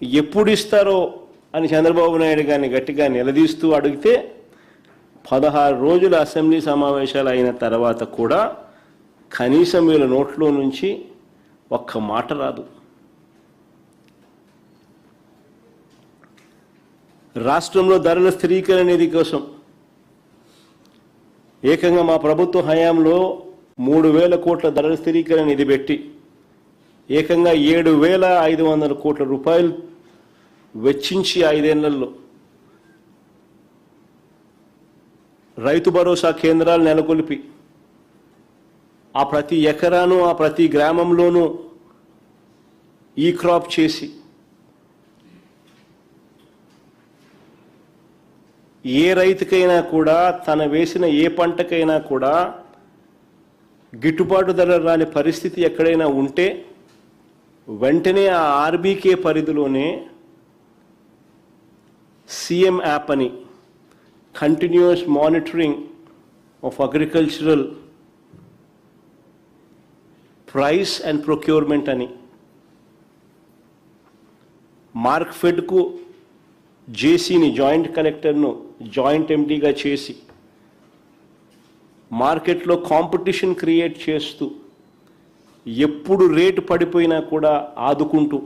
ఎప్పుడు ఇస్తారో అని చంద్రబాబు నాయుడు గారిని గట్టిగా నిలదీస్తూ అడిగితే 16 రోజుల అసెంబ్లీ సమావేశాలు అయిన తర్వాత కూడా కనీసం వీళ్ళ నోట్లో నుంచి ఒక్క మాట రాదు. రాష్ట్రంలో ధరల స్థిరీకరణ నిధి కోసం ఏకంగా మా ప్రభుత్వ హయాంలో 3,000 కోట్ల ధరల స్థిరీకరణ నిధి పెట్టి ఏకంగా 7,500 కోట్ల రూపాయలు వెచ్చించి 5 ఏళ్లలో రైతు భరోసా కేంద్రాలు నెలకొల్పి ఆ ప్రతి ఎకరాను ఆ ప్రతి గ్రామంలోనూ ఈ క్రాప్ చేసి ఏ రైతుకైనా కూడా తన వేసిన ఏ పంటకైనా కూడా గిట్టుబాటు ధర రాని పరిస్థితి ఎక్కడైనా ఉంటే వెంటనే ఆ ఆర్బీకే పరిధిలోనే సీఎం యాప్ అని continuous monitoring of agricultural price and procurement అని మార్క్ఫెడ్కు జేసీని జాయింట్ కలెక్టర్ను జాయింట్ ఎండీగా చేసి మార్కెట్లో కాంపిటీషన్ క్రియేట్ చేస్తూ ఎప్పుడు రేటు పడిపోయినా కూడా ఆదుకుంటూ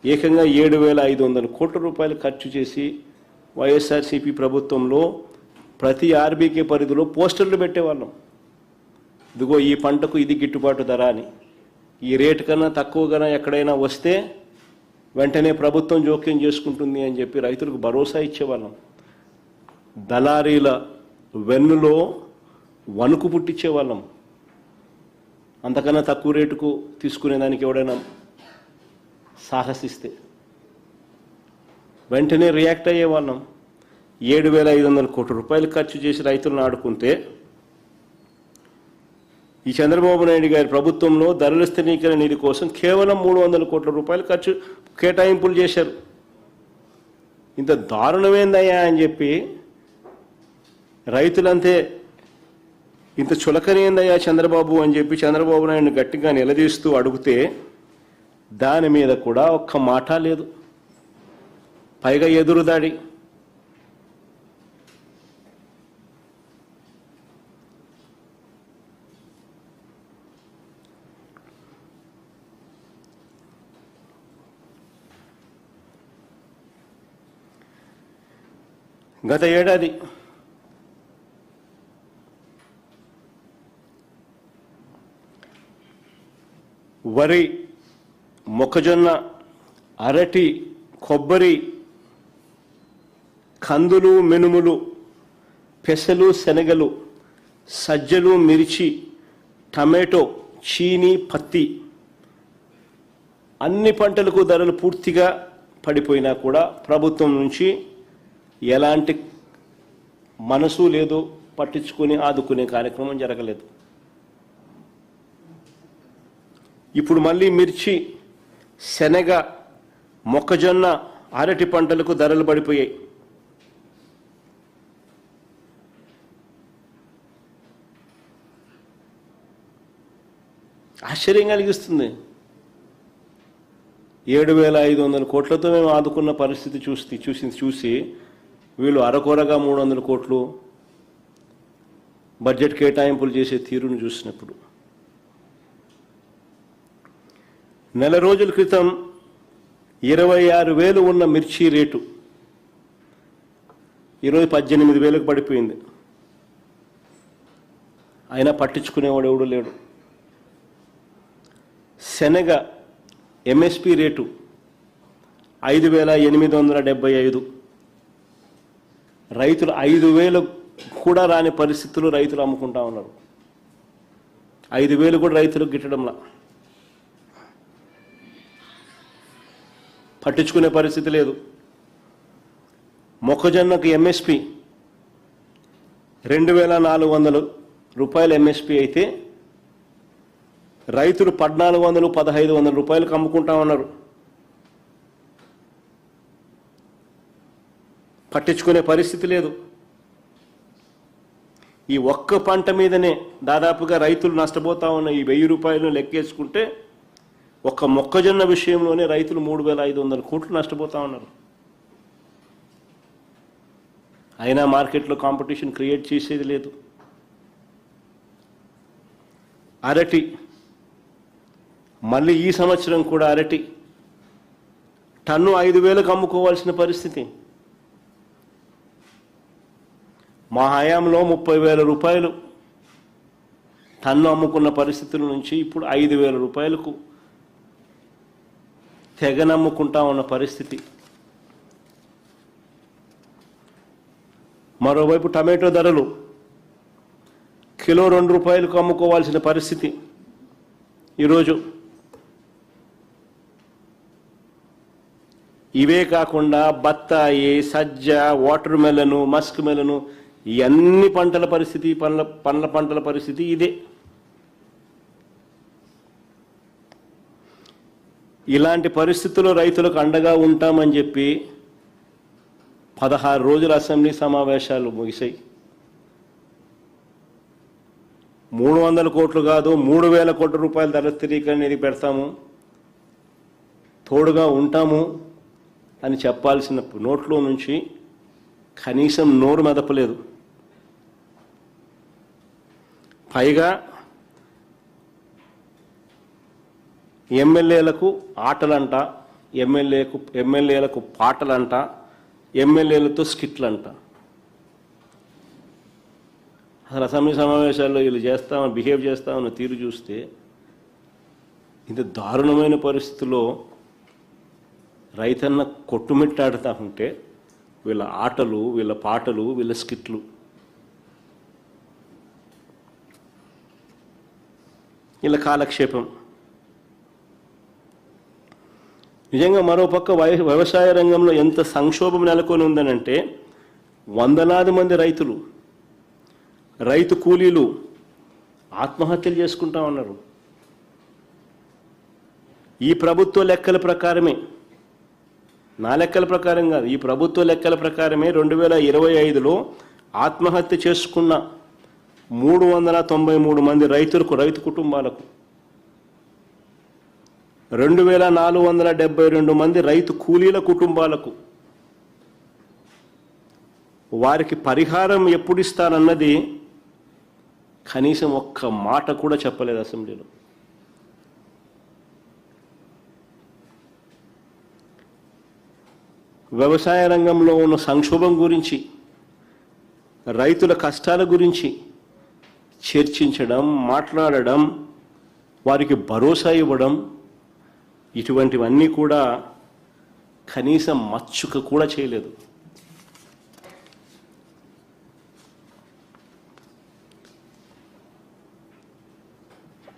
ఏకంగా 7,500 కోట్ల రూపాయలు ఖర్చు చేసి వైఎస్ఆర్సీపీ ప్రభుత్వంలో ప్రతి ఆర్బీకే పరిధిలో పోస్టర్లు పెట్టేవాళ్ళం. ఇదిగో ఈ పంటకు ఇది గిట్టుబాటు ధర అని, ఈ రేటు కన్నా తక్కువగా ఎక్కడైనా వస్తే వెంటనే ప్రభుత్వం జోక్యం చేసుకుంటుంది అని చెప్పి రైతులకు భరోసా ఇచ్చేవాళ్ళం. దళారీల వెన్నులో వణుకు పుట్టించేవాళ్ళం. అంతకన్నా తక్కువ రేటుకు తీసుకునేదానికి ఎవడైనా సాహసిస్తే వెంటనే రియాక్ట్ అయ్యేవాళ్ళం. 7,500 కోట్ల రూపాయలు ఖర్చు చేసి రైతులను ఆడుకుంటే ఈ చంద్రబాబు నాయుడు గారి ప్రభుత్వంలో ధరల స్థిరీకరణ నిధి కోసం కేవలం 300 కోట్ల రూపాయలు ఖర్చు కేటాయింపులు చేశారు. ఇంత దారుణమేందయ్యా అని చెప్పి రైతులంతే ఇంత చులకనేందయ్యా చంద్రబాబు అని చెప్పి చంద్రబాబు నాయుడిని గట్టిగా నిలదీస్తూ అడిగితే దాని మీద కూడా ఒక్క మాట లేదు. పైగా ఎదురుదాడి. గత ఏడాది వరి, మొక్కజొన్న, అరటి, కొబ్బరి, కందులు, మినుములు, పెసలు, శనగలు, సజ్జలు, మిర్చి, టమాటో, చీని, పత్తి అన్ని పంటలకు ధరలు పూర్తిగా పడిపోయినా కూడా ప్రభుత్వం నుంచి ఎలాంటి మనసు లేదు, పట్టించుకొని ఆదుకునే కార్యక్రమం జరగలేదు. ఇప్పుడు మళ్ళీ మిర్చి, శనగ, మొక్కజొన్న, అరటి పంటలకు ధరలు పడిపోయాయి. ఆశ్చర్యం కలిగిస్తుంది. 7,500 కోట్లతో మేము ఆదుకున్న పరిస్థితి చూసి వీళ్ళు అరకొరగా 300 కోట్లు బడ్జెట్ కేటాయింపులు చేసే తీరును చూసినప్పుడు, నెల రోజుల క్రితం 26,000 ఉన్న మిర్చి రేటు ఈరోజు 18,000కు పడిపోయింది. అయినా పట్టించుకునేవాడు ఎవడు లేడు. శనగ ఎంఎస్పి రేటు 5,875. రైతులు 5,000 కూడా రాని పరిస్థితులు రైతులు అమ్ముకుంటా ఉన్నారు. 5,000 కూడా రైతులకు గిట్టడంలా. పట్టించుకునే పరిస్థితి లేదు. మొక్కజొన్నకు ఎంఎస్పి 2,400 రూపాయలు ఎంఎస్పి అయితే రైతులు 1,400-1,500 రూపాయలకు అమ్ముకుంటా ఉన్నారు. పట్టించుకునే పరిస్థితి లేదు. ఈ ఒక్క పంట మీదనే దాదాపుగా రైతులు నష్టపోతా ఉన్న ఈ 1,000 రూపాయలను లెక్కేసుకుంటే ఒక్క మొక్కజొన్న విషయంలోనే రైతులు 3,500 కోట్లు నష్టపోతా ఉన్నారు. అయినా మార్కెట్లో కాంపిటీషన్ క్రియేట్ చేసేది లేదు. అరటి, మళ్ళీ ఈ సంవత్సరం కూడా అరటి టన్ను 5,000కు అమ్ముకోవాల్సిన పరిస్థితి. మా హయాంలో 30,000 రూపాయలు టన్ను అమ్ముకున్న పరిస్థితుల నుంచి ఇప్పుడు 5,000 రూపాయలకు తెగనమ్ముకుంటా ఉన్న పరిస్థితి. మరోవైపు టమాటో ధరలు కిలో 2 రూపాయలకు అమ్ముకోవాల్సిన పరిస్థితి ఈరోజు. ఇవే కాకుండా బత్తాయి, సజ్జ, వాటర్ మెలను, మస్క్ మెలను, ఈ అన్ని పంటల పరిస్థితి, పండ్ల పంటల పరిస్థితి ఇదే. ఇలాంటి పరిస్థితుల్లో రైతులకు అండగా ఉంటామని చెప్పి 16 రోజుల అసెంబ్లీ సమావేశాలు ముగిశాయి. 300 కోట్లు కాదు 3,000 కోట్ల రూపాయల ధర స్థిరీకరణ నిధి పెడతాము, తోడుగా ఉంటాము అని చెప్పాల్సిన నోట్లో నుంచి కనీసం నోరు మెదపలేదు. పైగా ఎమ్మెల్యేలకు ఆటలంట, ఎమ్మెల్యేలకు పాటలంట, ఎమ్మెల్యేలతో స్కిట్లంట. అసలు అసెంబ్లీ సమావేశాల్లో వీళ్ళు బిహేవ్ చేస్తామన్న తీరు చూస్తే ఇంత దారుణమైన పరిస్థితుల్లో రైతన్న కొట్టుమిట్టాడుతూ ఉంటే వీళ్ళ ఆటలు, వీళ్ళ పాటలు, వీళ్ళ స్కిట్లు. వీళ్ళ కాలక్షేపం. నిజంగా మరోపక్క వ్యవసాయ రంగంలో ఎంత సంక్షోభం నెలకొని ఉందనంటే వందలాది మంది రైతు కూలీలు ఆత్మహత్యలు చేసుకుంటా ఉన్నారు. ఈ ప్రభుత్వ లెక్కల ప్రకారమే, నా లెక్కల ప్రకారం కాదు, ఈ ప్రభుత్వ లెక్కల ప్రకారమే 2025లో ఆత్మహత్య చేసుకున్న 393 మంది రైతు కుటుంబాలకు, 2,472 మంది రైతు కూలీల కుటుంబాలకు వారికి పరిహారం ఎప్పుడు ఇస్తారన్నది కనీసం ఒక్క మాట కూడా చెప్పలేదు అసెంబ్లీలో. వ్యవసాయ రంగంలో ఉన్న సంక్షోభం గురించి, రైతుల కష్టాల గురించి చర్చించడం, మాట్లాడడం, వారికి భరోసా ఇవ్వడం, ఇటువంటివన్నీ కూడా కనీసం మచ్చుక కూడా చేయలేదు.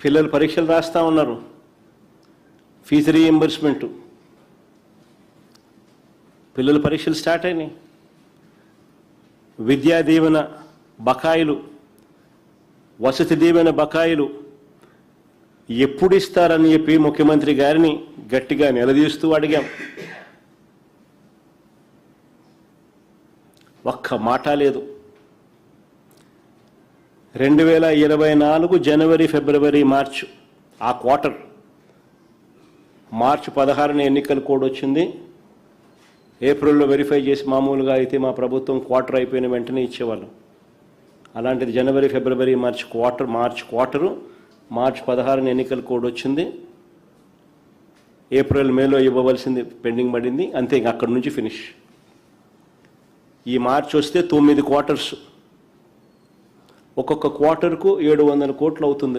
పిల్లలు పరీక్షలు రాస్తూ ఉన్నారు, ఫీజు రీయింబర్స్మెంటు, పిల్లల పరీక్షలు స్టార్ట్ అయినాయి. విద్యా దీవెన బకాయిలు, వసతి దీవెన బకాయిలు ఎప్పుడు ఇస్తారని చెప్పి ముఖ్యమంత్రి గారిని గట్టిగా నిలదీస్తూ అడిగాం. ఒక్క మాట లేదు. 2024 జనవరి, ఫిబ్రవరి, మార్చ్, ఆ క్వార్టర్, మార్చి 16న ఎన్నికల కోడ్ వచ్చింది. ఏప్రిల్లో వెరిఫై చేసి మామూలుగా అయితే మా ప్రభుత్వం క్వార్టర్ అయిపోయిన వెంటనే ఇచ్చేవాళ్ళం. అలాంటిది జనవరి, ఫిబ్రవరి, మార్చ్ క్వార్టరు, మార్చి 16న ఎన్నికల కోడ్ వచ్చింది. ఏప్రిల్, మేలో ఇవ్వవలసింది పెండింగ్ పడింది. అంతే, అక్కడి నుంచి ఫినిష్. ఈ మార్చి వస్తే 9 క్వార్టర్స్, ఒక్కొక్క క్వార్టర్కు 700 కోట్లు అవుతుంది.